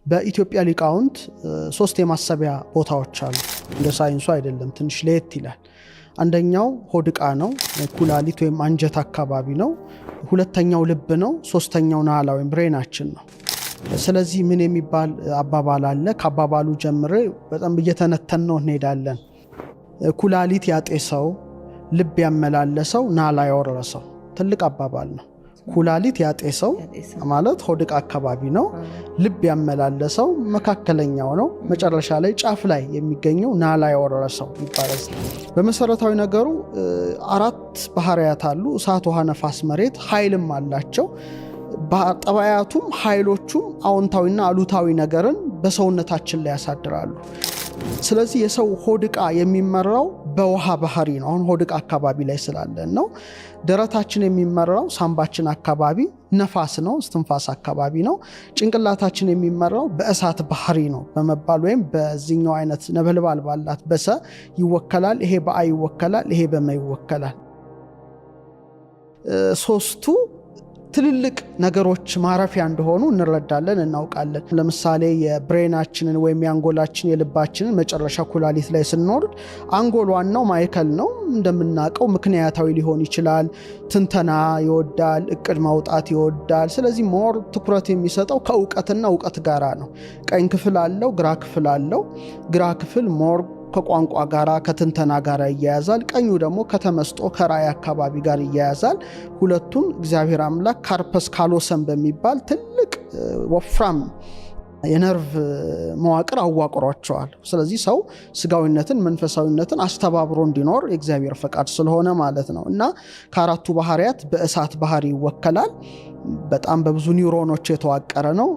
በኢትዮጵያ ሊቃውንት ሶስት የማሰቢያ ቦታዎች አሉ። እንደ ሳይንሱ አይደለም፣ ትንሽ ለየት ይላል። አንደኛው ሆድ ዕቃ ነው፣ ኩላሊት ወይም አንጀት አካባቢ ነው። ሁለተኛው ልብ ነው። ሶስተኛው ናላ ወይም ብሬናችን ነው። ስለዚህ ምን የሚባል አባባል አለ? ከአባባሉ ጀምሬ በጣም እየተነተን ነው እንሄዳለን። ኩላሊት ያጤሰው፣ ልብ ያመላለሰው፣ ናላ ያወረሰው። ትልቅ አባባል ነው። ኩላሊት ያጤሰው ማለት ሆድ ዕቃ አካባቢ ነው። ልብ ያመላለሰው መካከለኛው ነው። መጨረሻ ላይ ጫፍ ላይ የሚገኘው ናላ ያወረሰው ይባላል። በመሰረታዊ ነገሩ አራት ባህሪያት አሉ። እሳት፣ ውሃ፣ ነፋስ፣ መሬት። ኃይልም አላቸው። ጠባያቱም ኃይሎቹም አዎንታዊና አሉታዊ ነገርን በሰውነታችን ላይ ያሳድራሉ። ስለዚህ የሰው ሆድ ዕቃ የሚመራው በውሃ ባህሪ ነው። አሁን ሆድ ዕቃ አካባቢ ላይ ስላለን ነው። ደረታችን የሚመራው ሳምባችን አካባቢ ነፋስ ነው፣ እስትንፋስ አካባቢ ነው። ጭንቅላታችን የሚመራው በእሳት ባህሪ ነው በመባል ወይም በዚህኛው አይነት ነበልባል ባላት በሰ ይወከላል። ይሄ በአ ይወከላል፣ ይሄ በመ ይወከላል። ሶስቱ ትልልቅ ነገሮች ማረፊያ እንደሆኑ እንረዳለን፣ እናውቃለን። ለምሳሌ የብሬናችንን ወይም የአንጎላችን የልባችንን መጨረሻ ኩላሊት ላይ ስንወርድ አንጎል ዋናው ማዕከል ነው። እንደምናውቀው ምክንያታዊ ሊሆን ይችላል፣ ትንተና ይወዳል፣ እቅድ ማውጣት ይወዳል። ስለዚህ ሞር ትኩረት የሚሰጠው ከእውቀትና እውቀት ጋራ ነው። ቀኝ ክፍል አለው፣ ግራ ክፍል አለው። ግራ ክፍል ሞር ከቋንቋ ጋራ ከትንተና ጋር ይያያዛል። ቀኙ ደግሞ ከተመስጦ ከራእይ አካባቢ ጋር ይያያዛል። ሁለቱን እግዚአብሔር አምላክ ካርፐስ ካሎሰም በሚባል ትልቅ ወፍራም የነርቭ መዋቅር አዋቅሯቸዋል። ስለዚህ ሰው ስጋዊነትን መንፈሳዊነትን አስተባብሮ እንዲኖር የእግዚአብሔር ፈቃድ ስለሆነ ማለት ነው። እና ከአራቱ ባህሪያት በእሳት ባህሪ ይወከላል። በጣም በብዙ ኒውሮኖች የተዋቀረ ነው።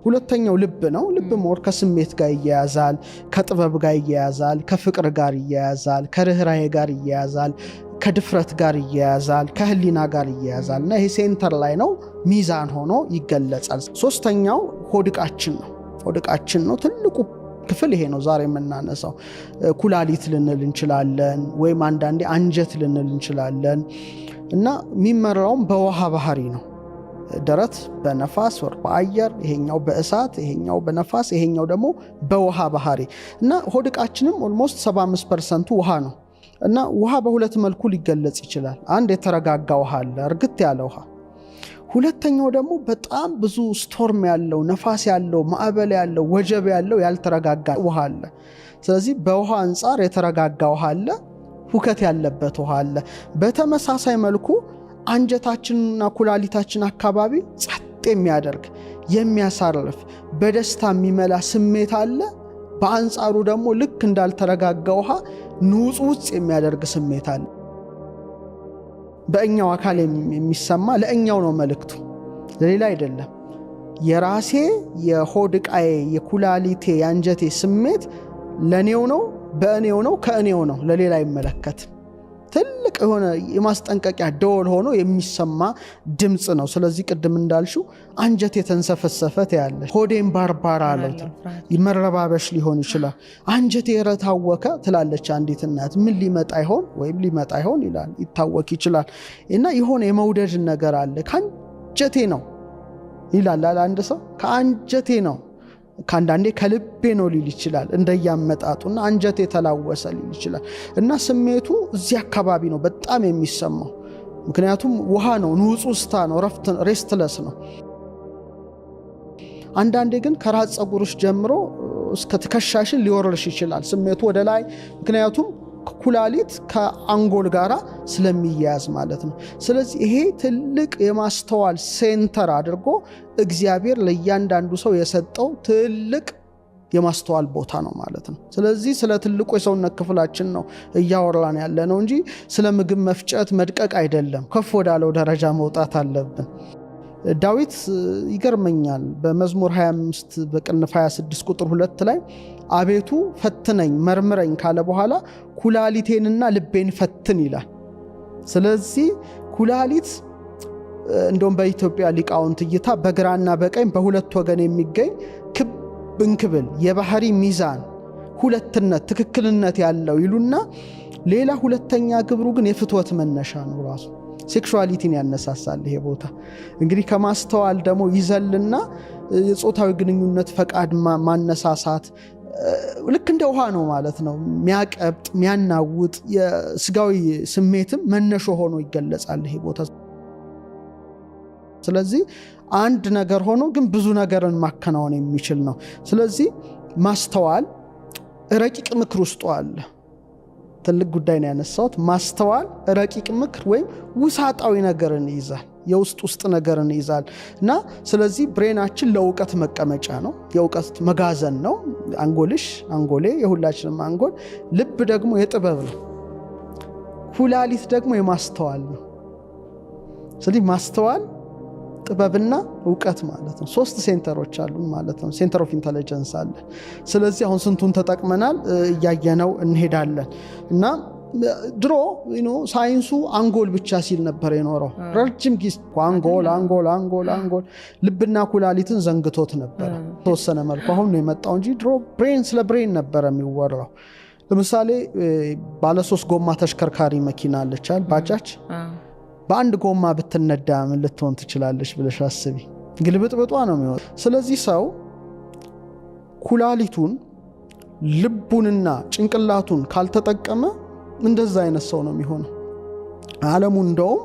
ሁለተኛው ልብ ነው። ልብ ሞር ከስሜት ጋር ይያያዛል፣ ከጥበብ ጋር ይያያዛል፣ ከፍቅር ጋር ይያያዛል፣ ከርህራሄ ጋር ይያያዛል፣ ከድፍረት ጋር ይያያዛል፣ ከህሊና ጋር ይያያዛል እና ይሄ ሴንተር ላይ ነው፣ ሚዛን ሆኖ ይገለጻል። ሶስተኛው ሆድ ዕቃችን ነው። ሆድ ዕቃችን ነው ትልቁ ክፍል ይሄ ነው ዛሬ የምናነሳው። ኩላሊት ልንል እንችላለን፣ ወይም አንዳንዴ አንጀት ልንል እንችላለን እና የሚመራውም በውሃ ባህሪ ነው። ደረት በነፋስ ወር በአየር፣ ይሄኛው በእሳት፣ ይሄኛው በነፋስ፣ ይሄኛው ደግሞ በውሃ ባህሪ እና ሆድ ዕቃችንም ኦልሞስት 75% ውሃ ነው እና ውሃ በሁለት መልኩ ሊገለጽ ይችላል። አንድ የተረጋጋ ውሃ አለ፣ እርግት ያለ ውሃ። ሁለተኛው ደግሞ በጣም ብዙ ስቶርም ያለው፣ ነፋስ ያለው፣ ማዕበል ያለው፣ ወጀብ ያለው ያልተረጋጋ ውሃ አለ። ስለዚህ በውሃ አንጻር የተረጋጋ ውሃ አለ፣ ሁከት ያለበት ውሃ አለ። በተመሳሳይ መልኩ አንጀታችንና ኩላሊታችን አካባቢ ጸጥ የሚያደርግ የሚያሳርፍ በደስታ የሚመላ ስሜት አለ። በአንጻሩ ደግሞ ልክ እንዳልተረጋጋ ውሃ ንውጽውጽ የሚያደርግ ስሜት አለ። በእኛው አካል የሚሰማ ለእኛው ነው መልእክቱ፣ ለሌላ አይደለም። የራሴ የሆድ ዕቃዬ የኩላሊቴ የአንጀቴ ስሜት ለእኔው ነው፣ በእኔው ነው፣ ከእኔው ነው፣ ለሌላ አይመለከትም። ትልቅ የሆነ የማስጠንቀቂያ ደወል ሆኖ የሚሰማ ድምፅ ነው። ስለዚህ ቅድም እንዳልሽው አንጀት የተንሰፈሰፈ ያለች ሆዴን ባርባር አለው፣ መረባበሽ ሊሆን ይችላል። አንጀቴ የረታወከ ትላለች አንዲት እናት። ምን ሊመጣ ይሆን ወይም ሊመጣ ይሆን ይላል፣ ይታወክ ይችላል። እና የሆነ የመውደድ ነገር አለ። ከአንጀቴ ነው ይላል አንድ ሰው፣ ከአንጀቴ ነው። ከአንዳንዴ ከልቤ ነው ሊል ይችላል፣ እንደያመጣጡና አንጀት የተላወሰ ሊል ይችላል። እና ስሜቱ እዚህ አካባቢ ነው በጣም የሚሰማው። ምክንያቱም ውሃ ነው፣ ንውጽውጽታ ነው፣ ሬስትለስ ነው። አንዳንዴ ግን ከራስ ፀጉርሽ ጀምሮ እስከ ትከሻሽን ሊወርልሽ ይችላል ስሜቱ ወደ ላይ። ምክንያቱም ኩላሊት ከአንጎል ጋራ ስለሚያያዝ ማለት ነው። ስለዚህ ይሄ ትልቅ የማስተዋል ሴንተር አድርጎ እግዚአብሔር ለእያንዳንዱ ሰው የሰጠው ትልቅ የማስተዋል ቦታ ነው ማለት ነው። ስለዚህ ስለ ትልቁ የሰውነት ክፍላችን ነው እያወራን ያለ ነው እንጂ ስለ ምግብ መፍጨት መድቀቅ አይደለም። ከፍ ወዳለው ደረጃ መውጣት አለብን። ዳዊት ይገርመኛል። በመዝሙር 25 በቅንፍ 26 ቁጥር 2 ላይ አቤቱ ፈትነኝ መርምረኝ ካለ በኋላ ኩላሊቴንና ልቤን ፈትን ይላል። ስለዚህ ኩላሊት እንደውም በኢትዮጵያ ሊቃውንት እይታ በግራና በቀኝ በሁለት ወገን የሚገኝ ክብ እንክብል የባህሪ ሚዛን፣ ሁለትነት፣ ትክክልነት ያለው ይሉና ሌላ ሁለተኛ ግብሩ ግን የፍትወት መነሻ ነው ራሱ ሴክሹዋሊቲን ያነሳሳል። ይሄ ቦታ እንግዲህ ከማስተዋል ደግሞ ይዘልና የጾታዊ ግንኙነት ፈቃድ ማነሳሳት ልክ እንደ ውሃ ነው ማለት ነው። የሚያቀብጥ የሚያናውጥ የስጋዊ ስሜትም መነሾ ሆኖ ይገለጻል ይሄ ቦታ። ስለዚህ አንድ ነገር ሆኖ ግን ብዙ ነገርን ማከናወን የሚችል ነው። ስለዚህ ማስተዋል ረቂቅ ምክር ውስጥ አለ። ትልቅ ጉዳይ ነው ያነሳሁት። ማስተዋል ረቂቅ ምክር ወይም ውሳጣዊ ነገርን ይይዛል፣ የውስጥ ነገርን ይይዛል እና ስለዚህ ብሬናችን ለእውቀት መቀመጫ ነው፣ የእውቀት መጋዘን ነው። አንጎሌ የሁላችንም አንጎል፣ ልብ ደግሞ የጥበብ ነው፣ ኩላሊት ደግሞ የማስተዋል ነው። ስለዚህ ማስተዋል ጥበብና እውቀት ማለት ነው። 3 ሴንተሮች አሉ ማለት ነው። ሴንተር ኦፍ ኢንተለጀንስ አለ። ስለዚህ አሁን ስንቱን ተጠቅመናል እያየነው እንሄዳለን እና ድሮ ሳይንሱ አንጎል ብቻ ሲል ነበር የኖረው ረጅም ጊዜ። አንጎል ልብና ኩላሊትን ዘንግቶት ነበር ተወሰነ መልኩ። አሁን ነው የመጣው እንጂ ድሮ ስለ ብሬን ነበር የሚወራው። ለምሳሌ ባለ 3 ጎማ ተሽከርካሪ መኪና አለቻል ባጃጅ በአንድ ጎማ ብትነዳ ምን ልትሆን ትችላለች ብለሽ አስቢ። ግልብጥብጧ ነው የሚሆነው። ስለዚህ ሰው ኩላሊቱን ልቡንና ጭንቅላቱን ካልተጠቀመ እንደዛ አይነት ሰው ነው የሚሆነው። ዓለሙ እንደውም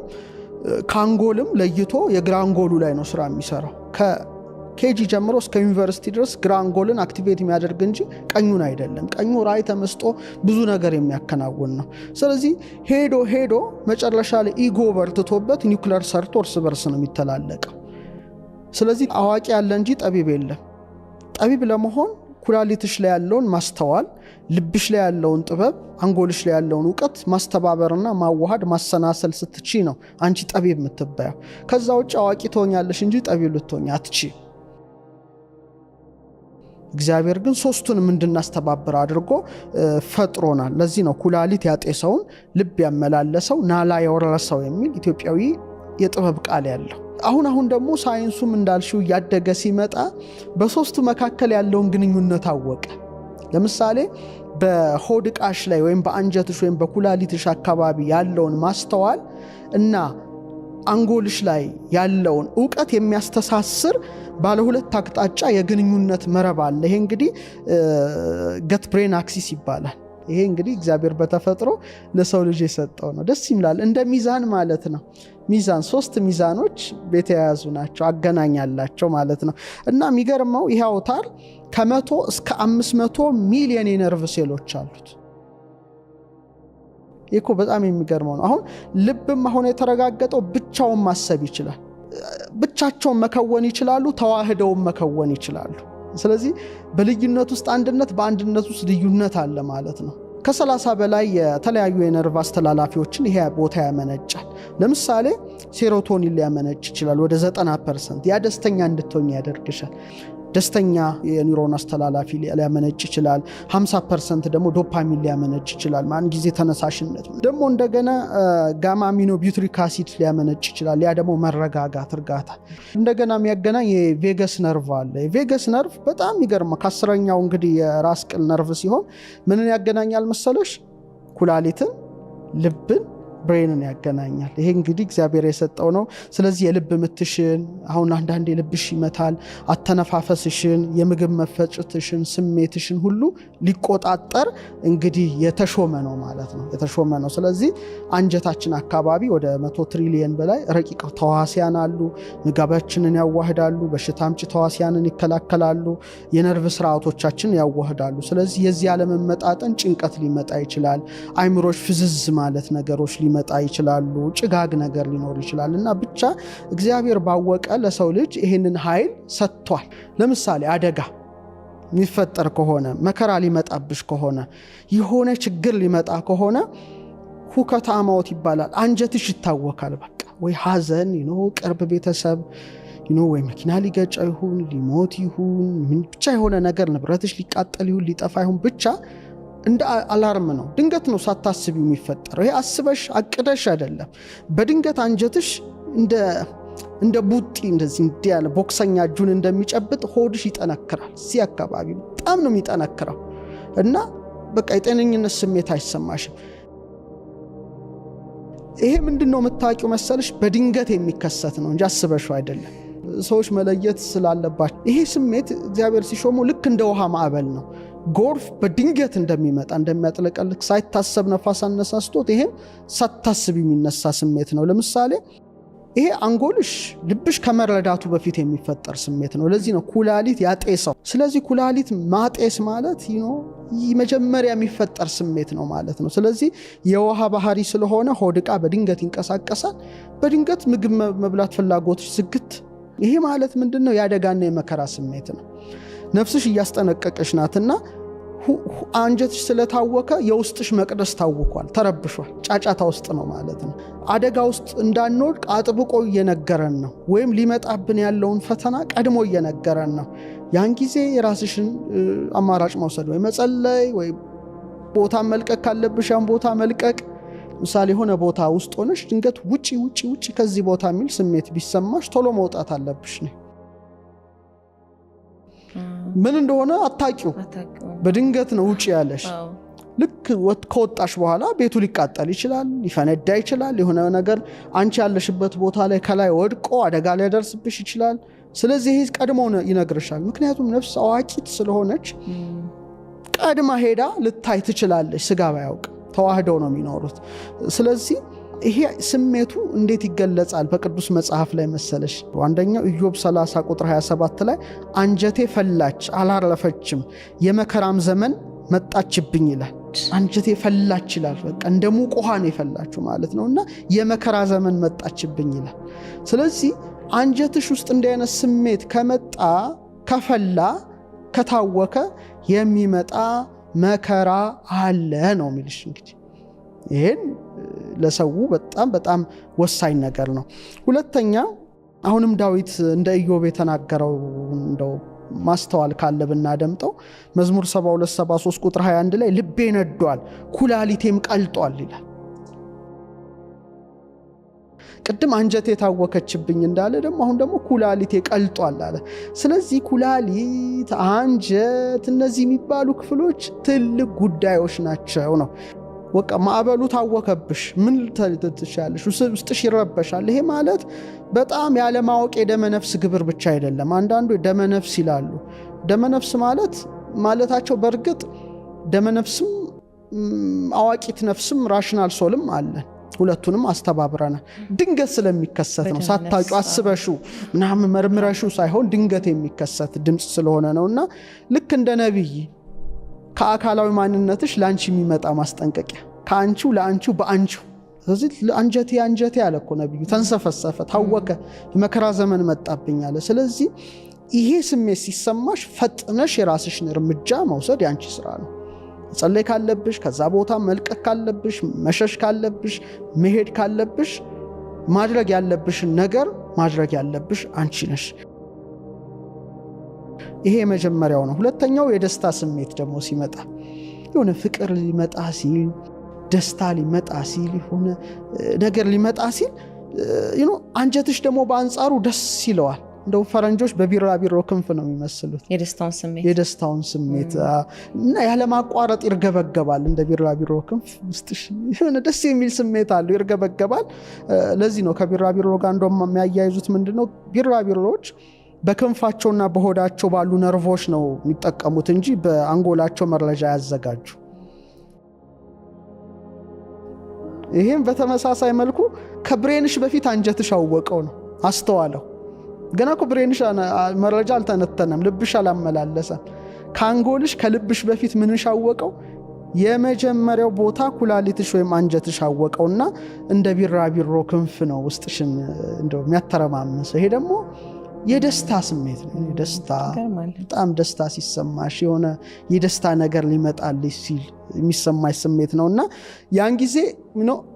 ከአንጎልም ለይቶ የግራ አንጎሉ ላይ ነው ስራ የሚሰራው። ከኬጂ ጀምሮ እስከ ዩኒቨርሲቲ ድረስ ግራ አንጎልን አክቲቬት የሚያደርግ እንጂ ቀኙን አይደለም። ቀኙ ራይ ተመስጦ ብዙ ነገር የሚያከናውን ነው። ስለዚህ ሄዶ መጨረሻ ላይ ኢጎ በርትቶበት ኒውክለር ሰርቶ እርስ በርስ ነው የሚተላለቀው። ስለዚህ አዋቂ ያለ እንጂ ጠቢብ የለም። ጠቢብ ለመሆን ኩላሊትሽ ላይ ያለውን ማስተዋል፣ ልብሽ ላይ ያለውን ጥበብ፣ አንጎልሽ ላይ ያለውን እውቀት ማስተባበርና ማዋሃድ ማሰናሰል ስትቺ ነው አንቺ ጠቢብ የምትባየው። ከዛ ውጭ አዋቂ ትሆኛለሽ እንጂ ጠቢብ ልትሆኛ አትቺ። እግዚአብሔር ግን 3ቱንም እንድናስተባብር አድርጎ ፈጥሮናል። ለዚህ ነው ኩላሊት ያጤሰውን ልብ ያመላለሰው ናላ ያወረሰው የሚል ኢትዮጵያዊ የጥበብ ቃል ያለው። አሁን ደግሞ ሳይንሱም እንዳልሽው ያደገ ሲመጣ በ3ቱ መካከል ያለውን ግንኙነት አወቀ። ለምሳሌ በሆድ ዕቃሽ ላይ ወይም በአንጀትሽ ወይም በኩላሊትሽ አካባቢ ያለውን ማስተዋል እና አንጎልሽ ላይ ያለውን እውቀት የሚያስተሳስር ባለ 2 አቅጣጫ የግንኙነት መረብ አለ። ይሄ እንግዲህ ገት ብሬን አክሲስ ይባላል። ይሄ እንግዲህ እግዚአብሔር በተፈጥሮ ለሰው ልጅ የሰጠው ነው። ደስ ይላል። እንደ ሚዛን ማለት ነው። ሚዛን 3 ሚዛኖች የተያያዙ ናቸው፣ አገናኝ ያላቸው ማለት ነው። እና የሚገርመው ይሄ አውታር ከ100 እስከ 500 ሚሊዮን የነርቭ ሴሎች አሉት። ይሄ በጣም የሚገርመው ነው። አሁን ልብም አሁን የተረጋገጠው ብቻውን ማሰብ ይችላል። ብቻቸውን መከወን ይችላሉ፣ ተዋህደውን መከወን ይችላሉ። ስለዚህ በልዩነት ውስጥ አንድነት፣ በአንድነት ውስጥ ልዩነት አለ ማለት ነው። ከ30 በላይ የተለያዩ የነርቭ አስተላላፊዎችን ይሄ ቦታ ያመነጫል። ለምሳሌ ሴሮቶኒን ሊያመነጭ ይችላል ወደ 90%። ያ ደስተኛ እንድትሆኝ ያደርግሻል። ደስተኛ የኒውሮን አስተላላፊ ሊያመነጭ ይችላል። 50% ደግሞ ዶፓሚን ሊያመነጭ ይችላል። ማን ጊዜ ተነሳሽነት ደግሞ እንደገና ጋማ አሚኖ ቢውትሪክ አሲድ ሊያመነጭ ይችላል። ያ ደግሞ መረጋጋት፣ እርጋታ። እንደገና የሚያገናኝ የቬገስ ነርቭ አለ። የቬገስ ነርቭ በጣም ይገርማ። ከ10ኛው እንግዲህ የራስ ቅል ነርቭ ሲሆን ምንን ያገናኛል መሰለሽ? ኩላሊትን፣ ልብን፣ ብሬንን ያገናኛል። ይሄ እንግዲህ እግዚአብሔር የሰጠው ነው። ስለዚህ የልብ ምትሽን አሁን አንዳንዴ ልብሽ ይመታል፣ አተነፋፈስሽን፣ የምግብ መፈጨትሽን፣ ስሜትሽን ሁሉ ሊቆጣጠር እንግዲህ የተሾመ ነው ማለት ነው። የተሾመ ነው። ስለዚህ አንጀታችን አካባቢ ወደ 100 ትሪሊየን በላይ ረቂቅ ተዋሲያን አሉ። ምግባችንን ያዋህዳሉ፣ በሽታ አምጪ ተዋሲያንን ይከላከላሉ፣ የነርቭ ስርዓቶቻችን ያዋህዳሉ። ስለዚህ የዚህ አለመመጣጠን ጭንቀት ሊመጣ ይችላል። አይምሮሽ ፍዝዝ ማለት ነገሮች ሊመጣ ይችላሉ። ጭጋግ ነገር ሊኖር ይችላል እና ብቻ እግዚአብሔር ባወቀ ለሰው ልጅ ይህንን ኃይል ሰጥቷል። ለምሳሌ አደጋ የሚፈጠር ከሆነ፣ መከራ ሊመጣብሽ ከሆነ፣ የሆነ ችግር ሊመጣ ከሆነ ሁከተ አማዎት ይባላል። አንጀትሽ ይታወካል። በቃ ወይ ሐዘን ቅርብ ቤተሰብ ወይ መኪና ሊገጫ ይሁን ሊሞት ይሁን ብቻ የሆነ ነገር ንብረትሽ ሊቃጠል ይሁን ሊጠፋ ይሁን ብቻ እንደ አላርም ነው። ድንገት ነው ሳታስቢው የሚፈጠረው። ይሄ አስበሽ አቅደሽ አይደለም። በድንገት አንጀትሽ እንደ ቡጢ እንደዚህ ያለ ቦክሰኛ እጁን እንደሚጨብጥ ሆድሽ ይጠነክራል። እዚህ አካባቢ በጣም ነው የሚጠነክረው እና በቃ የጤነኝነት ስሜት አይሰማሽም። ይሄ ምንድነው የምታውቂው መሰለሽ? በድንገት የሚከሰት ነው እንጂ አስበሽው አይደለም። ሰዎች መለየት ስላለባቸው ይሄ ስሜት እግዚአብሔር ሲሾመው ልክ እንደ ውሃ ማዕበል ነው። ጎርፍ በድንገት እንደሚመጣ እንደሚያጥለቀልቅ ሳይታሰብ ነፋስ አነሳስቶት ይሄም ሳታስብ የሚነሳ ስሜት ነው። ለምሳሌ ይሄ አንጎልሽ ልብሽ ከመረዳቱ በፊት የሚፈጠር ስሜት ነው። ለዚህ ነው ኩላሊት ያጤሰው። ስለዚህ ኩላሊት ማጤስ ማለት መጀመሪያ የሚፈጠር ስሜት ነው ማለት ነው። ስለዚህ የውሃ ባህሪ ስለሆነ ሆድ ዕቃ በድንገት ይንቀሳቀሳል። በድንገት ምግብ መብላት ፍላጎትሽ ዝግት። ይሄ ማለት ምንድነው? የአደጋና የመከራ ስሜት ነው። ነፍስሽ እያስጠነቀቀሽ ናትና አንጀትሽ ስለታወከ የውስጥሽ መቅደስ ታውኳል፣ ተረብሿል፣ ጫጫታ ውስጥ ነው ማለት ነው። አደጋ ውስጥ እንዳንወድቅ አጥብቆ እየነገረን ነው፣ ወይም ሊመጣብን ያለውን ፈተና ቀድሞ እየነገረን ነው። ያን ጊዜ የራስሽን አማራጭ መውሰድ፣ ወይ መጸለይ፣ ወይ ቦታ መልቀቅ ካለብሽ ያን ቦታ መልቀቅ። ምሳሌ የሆነ ቦታ ውስጥ ሆነሽ ድንገት ውጪ ውጪ ውጪ ከዚህ ቦታ የሚል ስሜት ቢሰማሽ ቶሎ መውጣት አለብሽ ነው። ምን እንደሆነ አታቂው፣ በድንገት ነው ውጪ ያለሽ። ልክ ከወጣሽ በኋላ ቤቱ ሊቃጠል ይችላል፣ ሊፈነዳ ይችላል። የሆነ ነገር አንቺ ያለሽበት ቦታ ላይ ከላይ ወድቆ አደጋ ሊያደርስብሽ ይችላል። ስለዚህ ይሄ ቀድሞ ይነግርሻል። ምክንያቱም ነፍስ አዋቂት ስለሆነች ቀድማ ሄዳ ልታይ ትችላለች። ስጋ ባያውቅ ተዋህደው ነው የሚኖሩት። ስለዚህ ይሄ ስሜቱ እንዴት ይገለጻል በቅዱስ መጽሐፍ ላይ መሰለሽ? አንደኛው ኢዮብ 30 ቁጥር 27 ላይ አንጀቴ ፈላች አላረፈችም፣ የመከራም ዘመን መጣችብኝ ይላል። አንጀቴ ፈላች ይላል። በቃ እንደ ሙቅ ውሃ ነው የፈላችሁ ማለት ነውና የመከራ ዘመን መጣችብኝ ይላል። ስለዚህ አንጀትሽ ውስጥ እንዲህ አይነት ስሜት ከመጣ ከፈላ ከታወከ የሚመጣ መከራ አለ ነው የሚልሽ። እንግዲህ ይሄን ለሰው በጣም በጣም ወሳኝ ነገር ነው። ሁለተኛ አሁንም ዳዊት እንደ ኢዮብ የተናገረው እንደው ማስተዋል ካለ ብናደምጠው መዝሙር 72 73 ቁጥር 21 ላይ ልቤ ነዷል ኩላሊቴም ቀልጧል ይላል። ቅድም አንጀቴ ታወከችብኝ እንዳለ አሁን ደግሞ ኩላሊቴ ቀልጧል አለ። ስለዚህ ኩላሊት፣ አንጀት እነዚህ የሚባሉ ክፍሎች ትልቅ ጉዳዮች ናቸው ነው። ወቃ ማዕበሉ ታወከብሽ ምን ልትሻለሽ? ውስጥሽ ይረበሻል። ይሄ ማለት በጣም ያለማወቅ የደመነፍስ ግብር ብቻ አይደለም። አንዳንዱ ደመነፍስ ይላሉ። ደመነፍስ ማለታቸው በእርግጥ ደመነፍስም አዋቂት ነፍስም ራሽናል ሶልም አለን። ሁለቱንም አስተባብረናል። ድንገት ስለሚከሰት ነው። ሳታውቂው አስበሽው ምናምን መርምረሽው ሳይሆን ድንገት የሚከሰት ድምፅ ስለሆነ ነውና ልክ እንደ ነብይ ከአካላዊ ማንነትሽ ላንቺ የሚመጣ ማስጠንቀቂያ ከአንቺው ለአንቺው በአንቺው። ስለዚህ አንጀቴ አንጀቴ አለ እኮ ነብዩ። ተንሰፈሰፈ፣ ታወከ፣ የመከራ ዘመን መጣብኝ አለ። ስለዚህ ይሄ ስሜት ሲሰማሽ ፈጥነሽ የራስሽን እርምጃ መውሰድ ያንቺ ስራ ነው። ጸለይ ካለብሽ፣ ከዛ ቦታ መልቀቅ ካለብሽ፣ መሸሽ ካለብሽ፣ መሄድ ካለብሽ፣ ማድረግ ያለብሽን ነገር ማድረግ ያለብሽ አንቺ ነሽ። ይሄ የመጀመሪያው ነው። ሁለተኛው የደስታ ስሜት ደግሞ ሲመጣ የሆነ ፍቅር ሊመጣ ሲል፣ ደስታ ሊመጣ ሲል፣ የሆነ ነገር ሊመጣ ሲል አንጀትሽ ደግሞ በአንጻሩ ደስ ይለዋል። እንደው ፈረንጆች በቢራቢሮ ክንፍ ነው የሚመስሉት የደስታውን ስሜት እና ያለማቋረጥ ይርገበገባል። እንደ ቢራቢሮ ክንፍ ውስጥሽ የሆነ ደስ የሚል ስሜት አለው፣ ይርገበገባል። ለዚህ ነው ከቢራቢሮ ጋር እንደውም የሚያያይዙት ምንድነው ቢራቢሮዎች በክንፋቸውና በሆዳቸው ባሉ ነርቮች ነው የሚጠቀሙት እንጂ በአንጎላቸው መረጃ ያዘጋጁ። ይሄም በተመሳሳይ መልኩ ከብሬንሽ በፊት አንጀትሽ አወቀው ነው አስተዋለው። ገና እኮ ብሬንሽ መረጃ አልተነተነም፣ ልብሽ አላመላለሰም። ከአንጎልሽ ከልብሽ በፊት ምንሽ አወቀው? የመጀመሪያው ቦታ ኩላሊትሽ ወይም አንጀትሽ አወቀውና እንደ ቢራቢሮ ክንፍ ነው ውስጥሽን እንደው የሚያተረማምሰው። ይሄ ደግሞ የደስታ ስሜት ነው። ደስታ በጣም ደስታ ሲሰማሽ የሆነ የደስታ ነገር ሊመጣልሽ ሲል የሚሰማሽ ስሜት ነውና ያን ጊዜ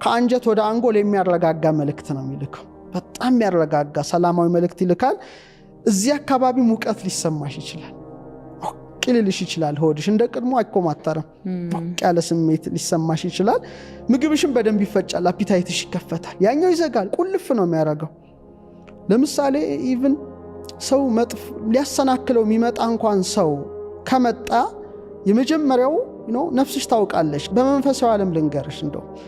ከአንጀት ወደ አንጎል የሚያረጋጋ መልእክት ነው የሚልከው። በጣም የሚያረጋጋ ሰላማዊ መልእክት ይልካል። እዚህ አካባቢ ሙቀት ሊሰማሽ ይችላል፣ ቂልልሽ ይችላል። ሆድሽ እንደ ቅድሞ አይኮማተርም፣ ሞቅ ያለ ስሜት ሊሰማሽ ይችላል። ምግብሽም በደንብ ይፈጫል፣ አፒታይትሽ ይከፈታል። ያኛው ይዘጋል፣ ቁልፍ ነው የሚያረጋው። ለምሳሌ ኢቭን ሰው ሊያሰናክለው የሚመጣ እንኳን ሰው ከመጣ የመጀመሪያው ነፍስሽ ታውቃለች። በመንፈሳዊ ዓለም ልንገርሽ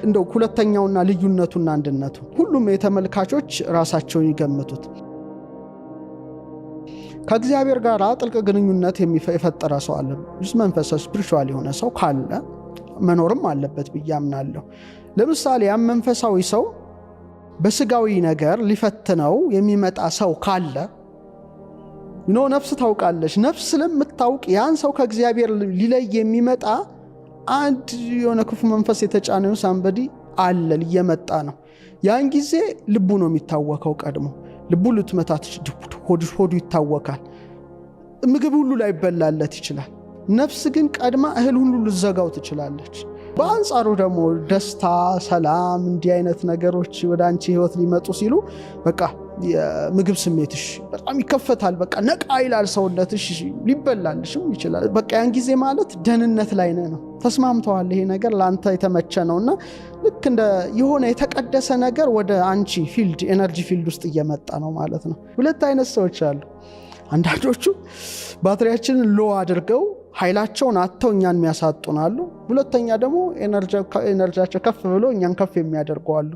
እንደው ሁለተኛውና ልዩነቱና አንድነቱ ሁሉም የተመልካቾች ራሳቸውን ይገምቱት። ከእግዚአብሔር ጋር ጥልቅ ግንኙነት የፈጠረ ሰው አለ። መንፈሳዊ ስፒሪቹዋል የሆነ ሰው ካለ መኖርም አለበት ብዬ አምናለሁ። ለምሳሌ ያ መንፈሳዊ ሰው በስጋዊ ነገር ሊፈትነው የሚመጣ ሰው ካለ ነፍስ ታውቃለች። ነፍስ ስለምታውቅ ያን ሰው ከእግዚአብሔር ሊለይ የሚመጣ አንድ የሆነ ክፉ መንፈስ የተጫነው ሳምበዲ አለ፣ ሊየመጣ ነው። ያን ጊዜ ልቡ ነው የሚታወከው። ቀድሞ ልቡ ልትመታት፣ ሆዱ ይታወካል። ምግብ ሁሉ ላይ ይበላለት ይችላል። ነፍስ ግን ቀድማ እህል ሁሉ ልዘጋው ትችላለች። በአንጻሩ ደግሞ ደስታ፣ ሰላም፣ እንዲህ አይነት ነገሮች ወደ አንቺ ህይወት ሊመጡ ሲሉ በቃ የምግብ ስሜትሽ በጣም ይከፈታል። በቃ ነቃ ይላል ሰውነትሽ፣ ሊበላልሽም ይችላል። በቃ ያን ጊዜ ማለት ደህንነት ላይ ነው። ተስማምተዋል። ይሄ ነገር ለአንተ የተመቸ ነውና ልክ እንደ የሆነ የተቀደሰ ነገር ወደ አንቺ ፊልድ፣ ኤነርጂ ፊልድ ውስጥ እየመጣ ነው ማለት ነው። ሁለት አይነት ሰዎች አሉ። አንዳንዶቹ ባትሪያችንን ሎ አድርገው ኃይላቸውን አጥተው እኛን የሚያሳጡናሉ። ሁለተኛ ደግሞ ኤነርጂያቸው ከፍ ብሎ እኛን ከፍ የሚያደርጉ አሉ።